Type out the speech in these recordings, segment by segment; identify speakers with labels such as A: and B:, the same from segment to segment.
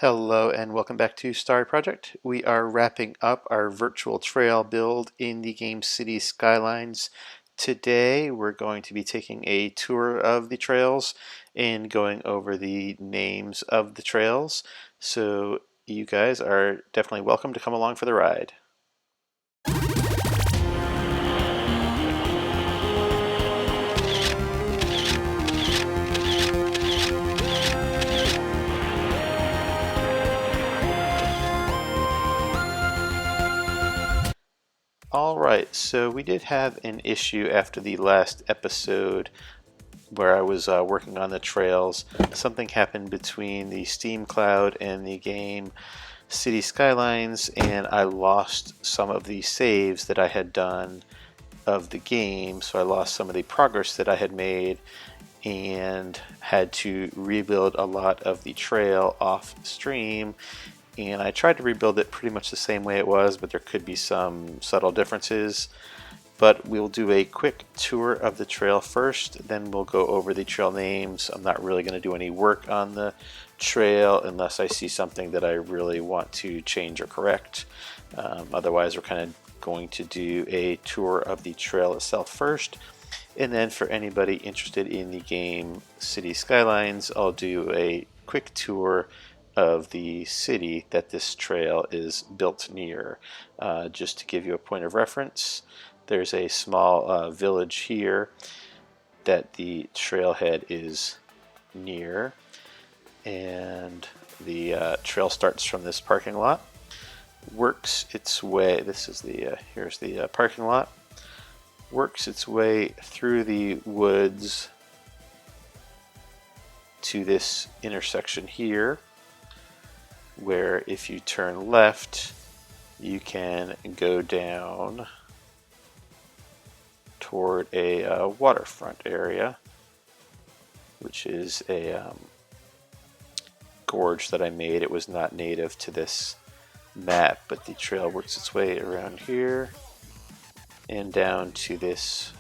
A: Hello and welcome back to Starry Project. We are wrapping up our virtual trail build in the game Cities Skylines. Today we're going to be taking a tour of the trails and going over the names of the trails. So you guys are definitely welcome to come along for the ride. Alright, so we did have an issue after the last episode where I was working on the trails. Something happened between the Steam Cloud and the game City Skylines, and I lost some of the saves that I had done of the game, so I lost some of the progress that I had made and had to rebuild a lot of the trail off stream. And I tried to rebuild it pretty much the same way it was, but there could be some subtle differences. But we'll do a quick tour of the trail first, then we'll go over the trail names. I'm not really going to do any work on the trail unless I see something that I really want to change or correct. Otherwise, we're kind of going to do a tour of the trail itself first. And then for anybody interested in the game Cities Skylines, I'll do a quick tour of the city that this trail is built near. Just to give you a point of reference, there's a small village here that the trailhead is near, and the trail starts from this parking lot, works its way, this is the here's the parking lot, works its way through the woods to this intersection here, where if you turn left you can go down toward a waterfront area, which is a gorge that I made. It was not native to this map, but the trail works its way around here and down to this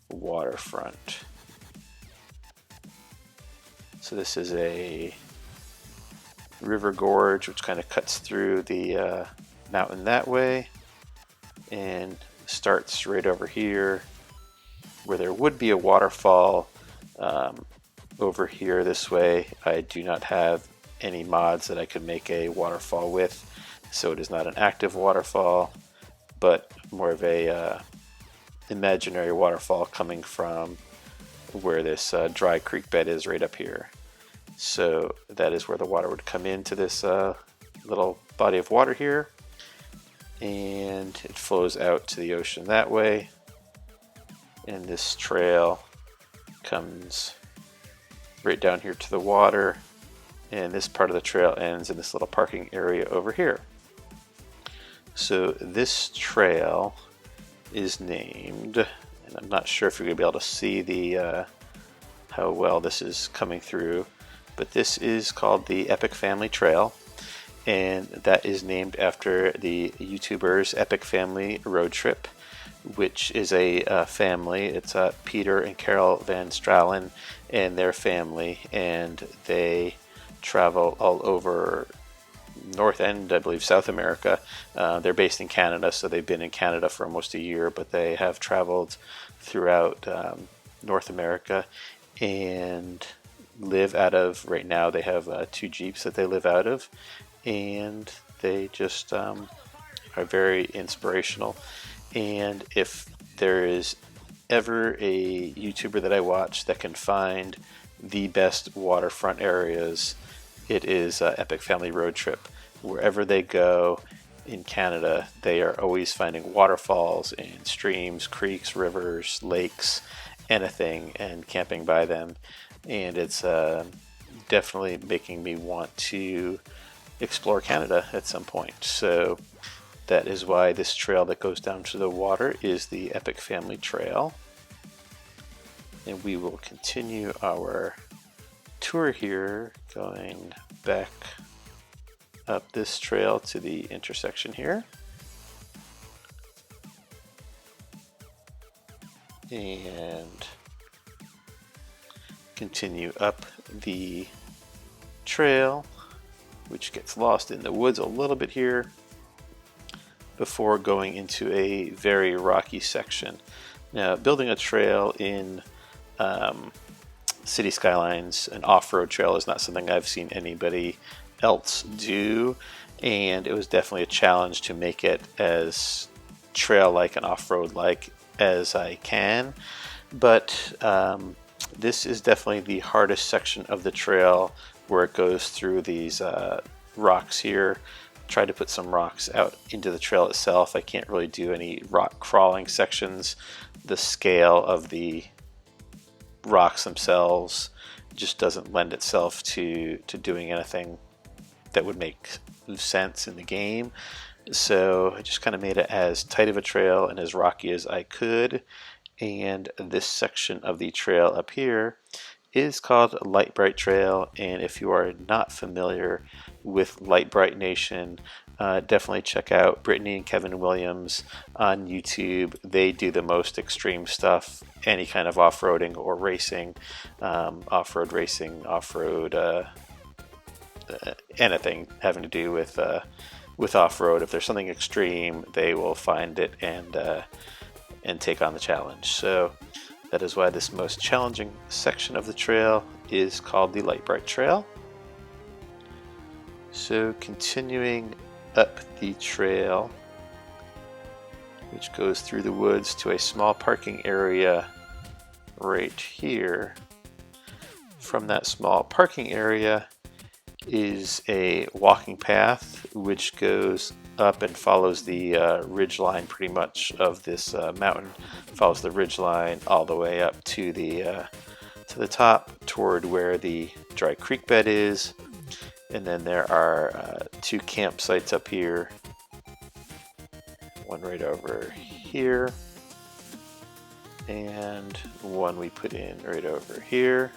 A: waterfront. So this is a river gorge which kind of cuts through the mountain that way and starts right over here where there would be a waterfall. Over here this way I do not have any mods that I could make a waterfall with, so it is not an active waterfall but more of a imaginary waterfall coming from where this dry creek bed is right up here. So that is where the water would come into this little body of water here, and it flows out to the ocean that way, and this trail comes right down here to the water, and this part of the trail ends in this little parking area over here. So this trail is named, and I'm not sure if you're going to be able to see the how well this is coming through, but this is called the Epic Family Trail, and that is named after the YouTubers Epic Family Road Trip, which is a family. It's Peter and Carol Van Stralen and their family, and they travel all over North and I believe South America. They're based in Canada, so they've been in Canada for almost a year, but they have traveled throughout North America and live out of, right now they have 2 Jeeps that they live out of, and they just are very inspirational. And if there is ever a YouTuber that I watch that can find the best waterfront areas, it is Epic Family Road Trip. Wherever they go in Canada, they are always finding waterfalls and streams, creeks, rivers, lakes, anything, and camping by them. And it's definitely making me want to explore Canada at some point. So that is why this trail that goes down to the water is the Epic Family Trail. And we will continue our tour here, going back up this trail to the intersection here. And continue up the trail which gets lost in the woods a little bit here before going into a very rocky section. Now, building a trail in City Skylines, an off-road trail, is not something I've seen anybody else do, and it was definitely a challenge to make it as trail-like and off-road-like as I can. But this is definitely the hardest section of the trail, where it goes through these rocks here. Try to put some rocks out into the trail itself. I can't really do any rock crawling sections. The scale of the rocks themselves just doesn't lend itself to doing anything that would make sense in the game. So I just kind of made it as tight of a trail and as rocky as I could. And this section of the trail up here is called Light Bright Trail, and if you are not familiar with Light Bright Nation, definitely check out Brittany and Kevin Williams on YouTube. They do the most extreme stuff, any kind of off-roading or racing, off-road racing, off-road, anything having to do with off-road. If there's something extreme, they will find it and take on the challenge. So that is why this most challenging section of the trail is called the Light Bright Trail. So continuing up the trail, which goes through the woods to a small parking area right here. From that small parking area is a walking path which goes up and follows the ridge line pretty much of this mountain. Follows the ridge line all the way up to the top toward where the dry creek bed is, and then there are 2 campsites up here, one right over here and one we put in right over here.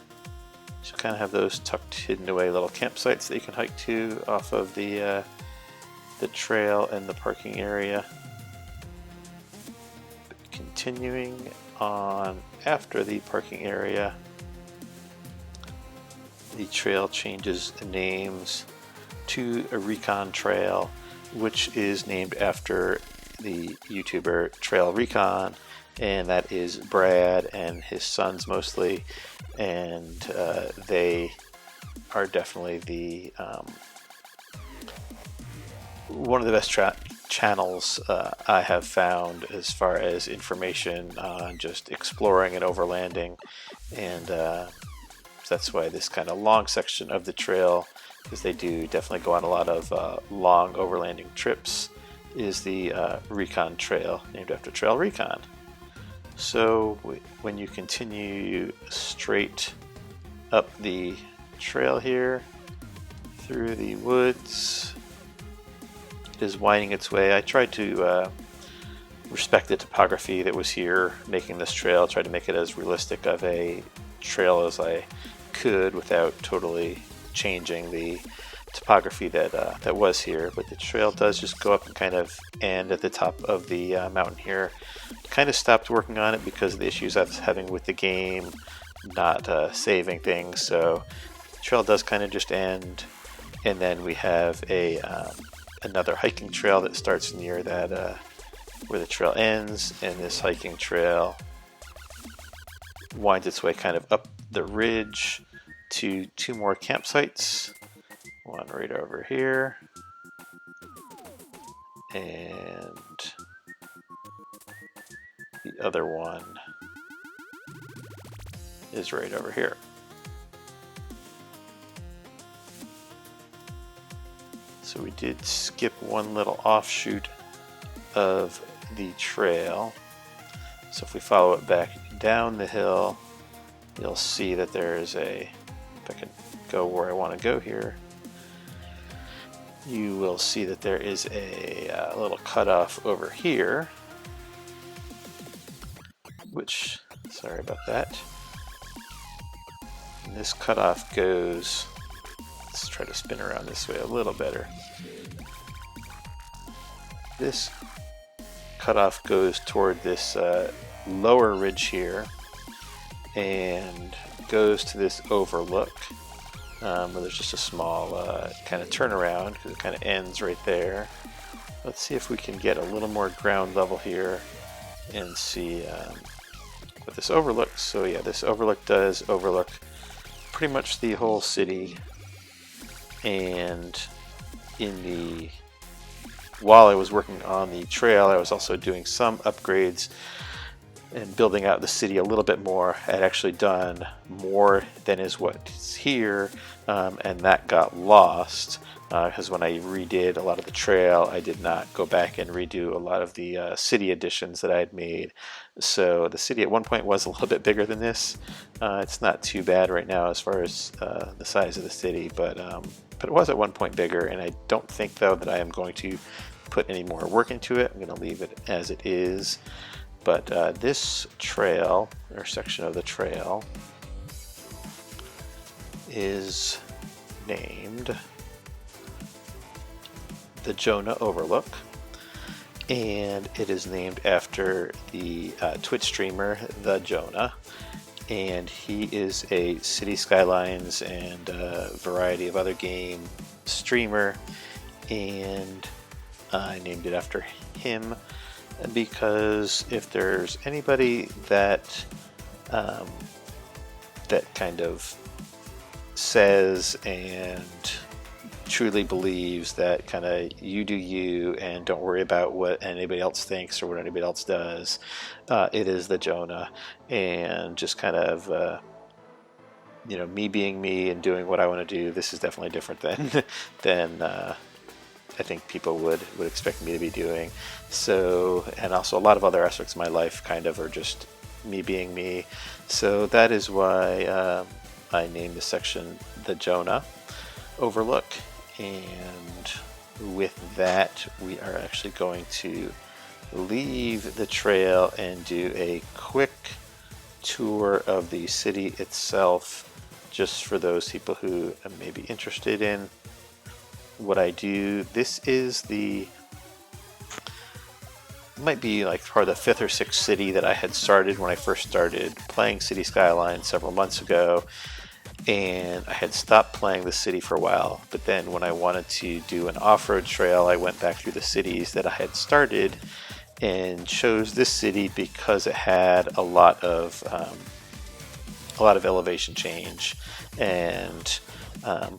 A: So kind of have those tucked hidden away little campsites that you can hike to off of the trail and the parking area. Continuing on after the parking area, the trail changes names to a Recon Trail, which is named after the YouTuber Trail Recon, and that is Brad and his sons mostly, and they are definitely the one of the best channels I have found as far as information on just exploring and overlanding, and that's why this kind of long section of the trail, because they do definitely go on a lot of long overlanding trips, is the Recon Trail, named after Trail Recon. So when you continue straight up the trail here through the woods, it is winding its way. I tried to respect the topography that was here making this trail, tried to make it as realistic of a trail as I could without totally changing the topography that was here. But the trail does just go up and kind of end at the top of the mountain here. Kind of stopped working on it because of the issues I was having with the game not saving things, so the trail does kind of just end, and then we have a another hiking trail that starts near that where the trail ends, and this hiking trail winds its way kind of up the ridge to 2 more campsites, one right over here and the other one is right over here. So we did skip one little offshoot of the trail. So if we follow it back down the hill, you'll see that there is if I can go where I want to go here, you will see that there is a little cutoff over here, which, sorry about that. And this cutoff goes, let's try to spin around this way a little better. This cutoff goes toward this lower ridge here and goes to this overlook, where there's just a small kind of turnaround because it kind of ends right there. Let's see if we can get a little more ground level here and see what this overlooks. So yeah, this overlook does overlook pretty much the whole city. And while I was working on the trail, I was also doing some upgrades and building out the city a little bit more. I'd actually done more than is what's here, and that got lost because when I redid a lot of the trail, I did not go back and redo a lot of the city additions that I had made. So the city at one point was a little bit bigger than this. It's not too bad right now as far as the size of the city, but it was at one point bigger, and I don't think though that I am going to put any more work into it. I'm going to leave it as it is. But this trail, or section of the trail, is named the Jonah Overlook, and it is named after the Twitch streamer, the Jonah, and he is a Cities Skylines and a variety of other game streamer, and I named it after him because if there's anybody that that kind of says and truly believes that kind of you do you and don't worry about what anybody else thinks or what anybody else does, it is the Jonah. And just kind of me being me and doing what I want to do, this is definitely different than I think people would expect me to be doing. So, and also a lot of other aspects of my life kind of are just me being me. So that is why I named this section the Jonah Overlook. And with that, we are actually going to leave the trail and do a quick tour of the city itself, just for those people who may be interested in what I do. This is might be like probably the 5th or 6th city that I had started when I first started playing Cities Skylines several months ago, and I had stopped playing the city for a while, but then when I wanted to do an off-road trail, I went back through the cities that I had started and chose this city because it had a lot of elevation change, and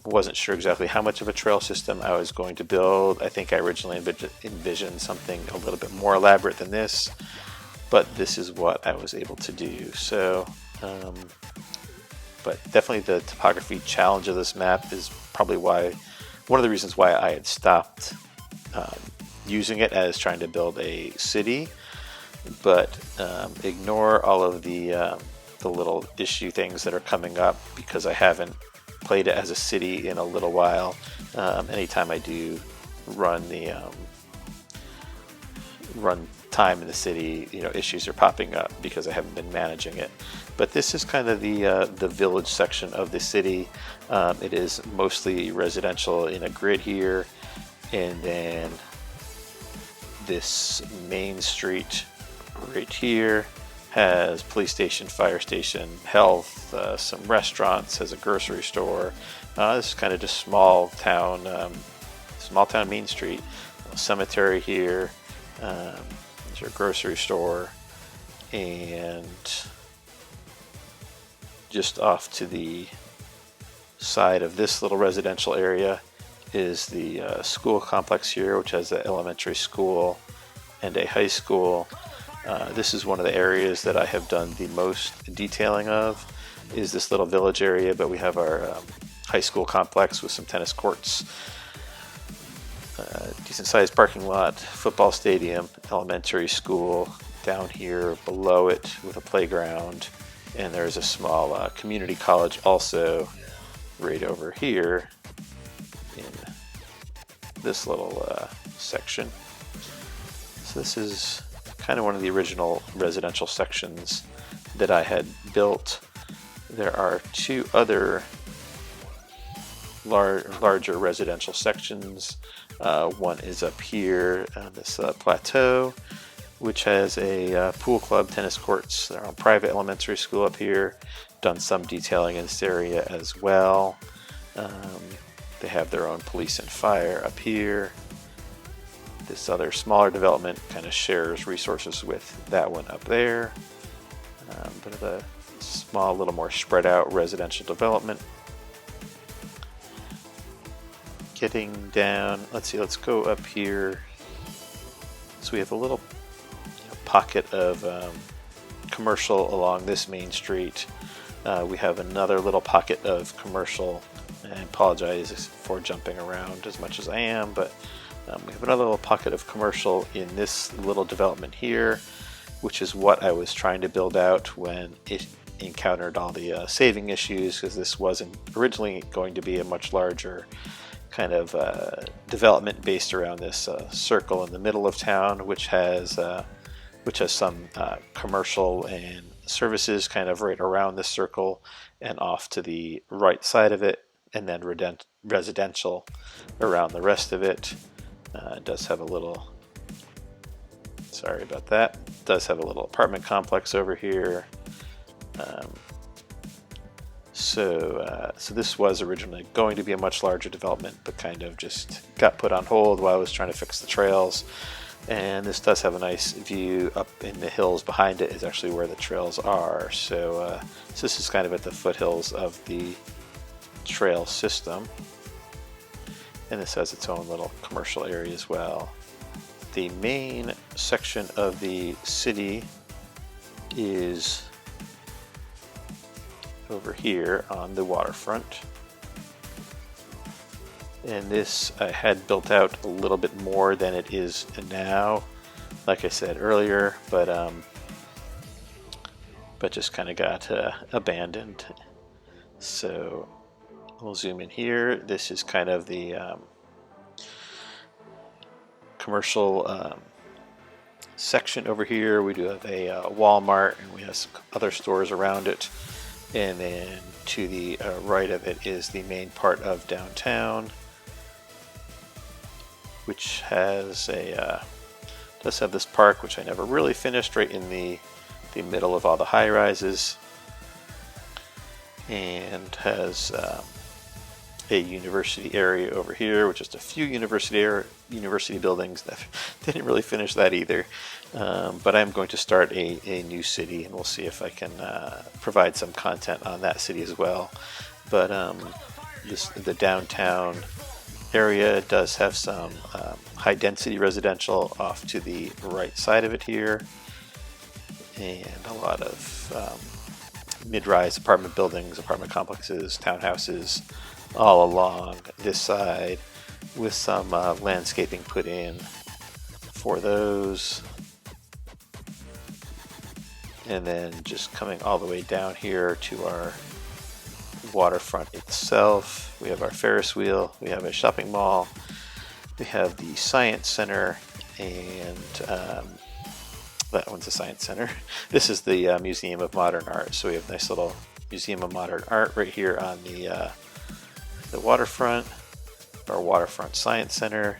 A: wasn't sure exactly how much of a trail system I was going to build. I think I originally envisioned something a little bit more elaborate than this, but this is what I was able to do. So, but definitely the topography challenge of this map is probably one of the reasons why I had stopped using it as trying to build a city. But ignore all of the little issue things that are coming up because I haven't played it as a city in a little while. Anytime I do run time in the city, issues are popping up because I haven't been managing it. But this is kind of the village section of the city. It is mostly residential in a grid here, and then this main street right here has police station, fire station, health, some restaurants, has a grocery store. This is kind of just small town Main Street. A cemetery here. There's your grocery store, and just off to the side of this little residential area is the school complex here, which has an elementary school and a high school. This is one of the areas that I have done the most detailing of, is this little village area, but we have our high school complex with some tennis courts, decent sized parking lot, football stadium, elementary school down here below it with a playground, and there's a small community college also right over here in this little section. So this is kind of one of the original residential sections that I had built. There are two other larger residential sections. One is up here on this plateau, which has a pool club, tennis courts. There are a private elementary school up here. Done some detailing in this area as well. They have their own police and fire up here. This other smaller development kind of shares resources with that one up there. Bit of a small, little more spread out residential development. Getting down, let's see, let's go up here. So we have a little pocket of commercial along this main street. We have another little pocket of commercial. I apologize for jumping around as much as I am, but we have another little pocket of commercial in this little development here, which is what I was trying to build out when it encountered all the saving issues, because this wasn't originally going to be a much larger kind of development based around this circle in the middle of town, which has some commercial and services kind of right around this circle and off to the right side of it, and then residential around the rest of it. It does have a little, sorry about that, it does have a little apartment complex over here. So this was originally going to be a much larger development, but kind of just got put on hold while I was trying to fix the trails. And this does have a nice view up in the hills behind it is actually where the trails are. So this is kind of at the foothills of the trail system. And this has its own little commercial area as well. The main section of the city is over here on the waterfront. And this I had built out a little bit more than it is now, like I said earlier, but just kind of got abandoned. So we'll zoom in here. This is kind of the commercial section over here. We do have a Walmart, and we have some other stores around it. And then to the right of it is the main part of downtown, which has does have this park, which I never really finished, right in the middle of all the high rises, and has a university area over here, with just a few university buildings. That didn't really finish that either. But I'm going to start a new city, and we'll see if I can provide some content on that city as well. But the downtown area does have some high density residential off to the right side of it here, and a lot of mid-rise apartment buildings, apartment complexes, townhouses all along this side, with some landscaping put in for those. And then just coming all the way down here to our waterfront itself, we have our Ferris wheel, we have a shopping mall, we have the Science Center, and that one's a Science Center. This is the Museum of Modern Art. So we have a nice little Museum of Modern Art right here on the waterfront, our waterfront Science Center,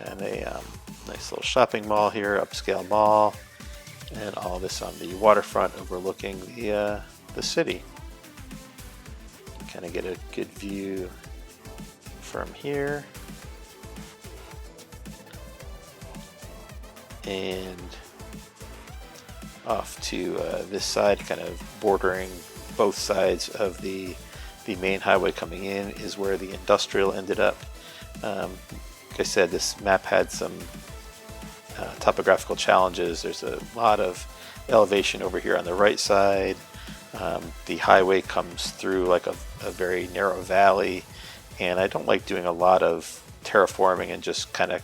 A: and a nice little shopping mall here, upscale mall, and all this on the waterfront overlooking the city. Kind of get a good view from here. And off to this side, kind of bordering both sides of the main highway coming in, is where the industrial ended up. Like I said, this map had some topographical challenges. There's a lot of elevation over here on the right side. The highway comes through like a very narrow valley, and I don't like doing a lot of terraforming and just kind of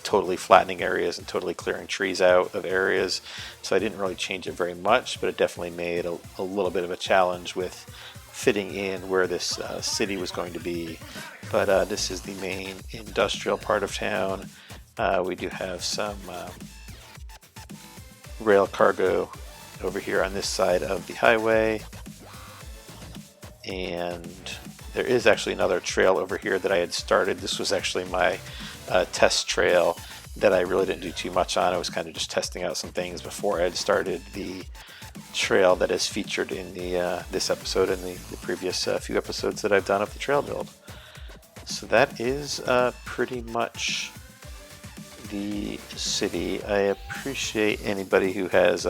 A: totally flattening areas and totally clearing trees out of areas. So I didn't really change it very much, but it definitely made a little bit of a challenge with fitting in where this city was going to be. But this is the main industrial part of town. We do have some rail cargo over here on this side of the highway, and there is actually another trail over here that I had started. This was actually my test trail that I really didn't do too much on. I was kind of just testing out some things before I had started the trail that is featured in the this episode and the previous few episodes that I've done of the trail build. So that is pretty much the city. I appreciate anybody who has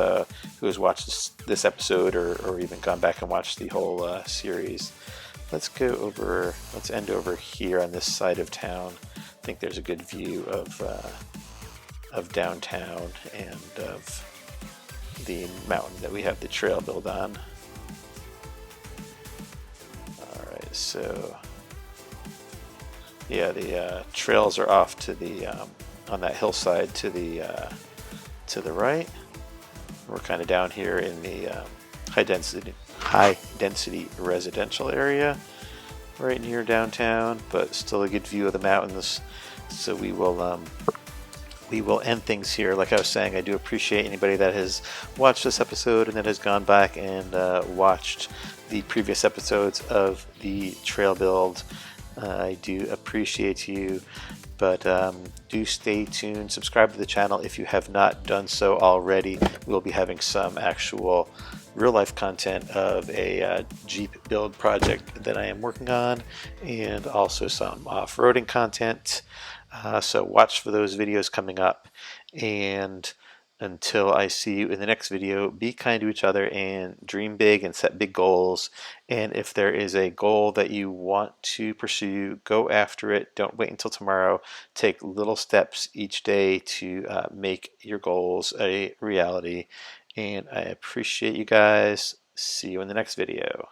A: watched this episode or even gone back and watched the whole series. Let's end over here on this side of town. I think there's a good view of downtown and of the mountain that we have the trail built on. Alright, so yeah, the trails are off to the on that hillside to the right. We're kind of down here in the high density residential area right near downtown, but still a good view of the mountains. So we will end things here. Like I was saying, I do appreciate anybody that has watched this episode and that has gone back and watched the previous episodes of the trail build. I do appreciate you, but do stay tuned. Subscribe to the channel if you have not done so already. We'll be having some actual real life content of a Jeep build project that I am working on, and also some off-roading content. So watch for those videos coming up, and until I see you in the next video, be kind to each other and dream big and set big goals. And if there is a goal that you want to pursue, go after it. Don't wait until tomorrow. Take little steps each day to make your goals a reality. And I appreciate you guys. See you in the next video.